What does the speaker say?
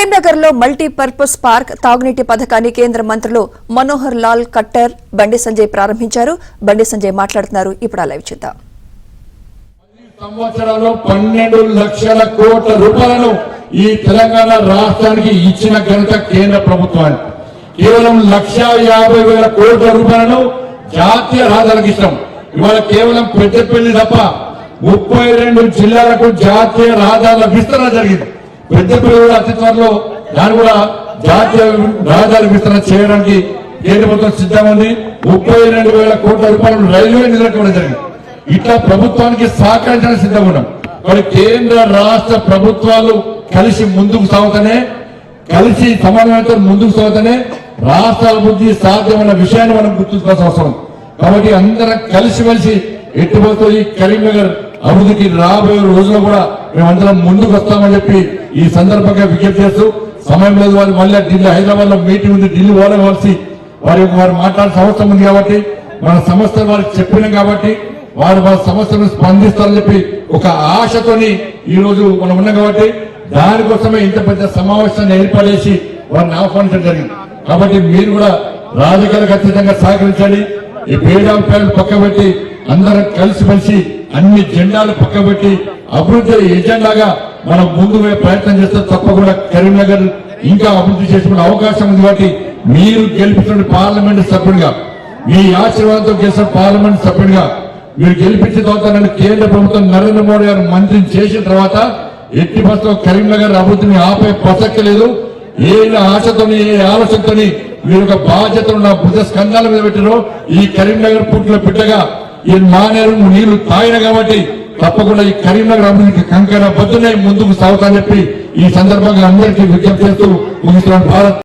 కరీంనగర్ లో multipurpose park తాగునీటి పథకాన్ని కేంద్ర మంత్రులు మనోహర్ లాల్ ఖట్టర్, బండి సంజయ్ ప్రారంభించారు. బండి సంజయ్ మాట్లాడుతున్నారు. ఇప్పుడు లైవ్ చూద్దాం. సంవత్సరాల్లో 12 లక్షల కోట్ల రూపాయలను ఈ తెలంగాణ రాష్ట్రానికి ఇచ్చిన ఘనత కేంద్ర ప్రభుత్వానికి. కేవలం 1,50,000 కోట్ల రూపాయలను జాతీయ రహదారులకు ఇష్టం. ఇవాళ కేవలం పెద్దపల్లి తప్ప 32 జిల్లాలకు జాతీయ రహదారుల విస్తరణ జరిగింది. పెద్దపల్లి అతి త్వరలో దాన్ని కూడా జాతీయ రహదారి విస్తరణ చేయడానికి కేంద్ర ప్రభుత్వం సిద్ధంగా ఉంది. 32,000 కోట్ల రూపాయలు రైల్వే నిధులకు ఇవ్వడం జరిగింది. ఇట్లా ప్రభుత్వానికి సహకరించడానికి సిద్ధంగా ఉన్నాం. మరి కేంద్ర రాష్ట్ర ప్రభుత్వాలు కలిసి ముందుకు సాగుతూనే, కలిసి సమన్వయంతో ముందుకు సాగుతూనే రాష్ట్ర అభివృద్ధి సాధ్యమైన విషయాన్ని మనం గుర్తుంచుకోవాల్సిన అవసరం. కాబట్టి అందరం కలిసిమెలిసి ఎట్టుపోతుంది కరీంనగర్ అభివృద్ధికి రాబోయే రోజుల్లో కూడా మేమందరం ముందుకు వస్తామని చెప్పి ఈ సందర్భంగా విజ్ఞప్తి చేస్తూ, సమయం లేదు, వారు మళ్ళీ ఢిల్లీ హైదరాబాద్ లో మీటింగ్ ఉంది, ఢిల్లీ పోలవలసి వారు మాట్లాడాల్సిన అవసరం ఉంది. కాబట్టి మన సమస్యలు వారికి చెప్పినాం కాబట్టి వారు వాళ్ళ సమస్యలను స్పందిస్తారని చెప్పి ఒక ఆశతోని ఈ రోజు మనం ఉన్నాం. కాబట్టి దానికోసమే ఇంత పెద్ద సమావేశాన్ని ఏర్పడేసి వారిని ఆహ్వానించడం జరిగింది. కాబట్టి మీరు కూడా రాజకీయాలకు ఖచ్చితంగా సహకరించాలి. ఈ భేదాభిప్రాయాలు పక్కబెట్టి అందరం కలిసిమెలిసి అన్ని జెండాలు పక్కబెట్టి అభివృద్ధి ఎజెండాగా మనం ముందు ప్రయత్నం చేస్తే తప్పకుండా కరీంనగర్ ఇంకా అభివృద్ధి చేసుకునే అవకాశం ఉంది. కాబట్టి మీరు గెలిపించిన పార్లమెంట్ సభ్యుడిగా, మీ ఆశీర్వాదంతో గెలిచిన పార్లమెంట్ సభ్యుడిగా మీరు గెలిపించిన తర్వాత నన్ను కేంద్ర ప్రభుత్వం నరేంద్ర మోడీ గారు మంత్రిని చేసిన తర్వాత ఎట్టి బస్సులో కరీంనగర్ అభివృద్ధిని ఆపే ప్రసక్తి లేదు. ఏ ఆశతోని, ఏ ఆలోచనతోని మీరు ఒక బాధ్యతను నా భుజ స్కంధాల మీద పెట్టినో ఈ కరీంనగర్ పుట్టిన బిడ్డగా ఈ మానేరు నీళ్లు తాగిన కాబట్టి తప్పకుండా ఈ కరీంనగర్ అభివృద్ధికి కంకణ బద్దునే ముందుకు సాగుతానని చెప్పి ఈ సందర్భంగా అందరికీ విజ్ఞప్తి చేస్తూ ముగిస్తున్నాను. భారత్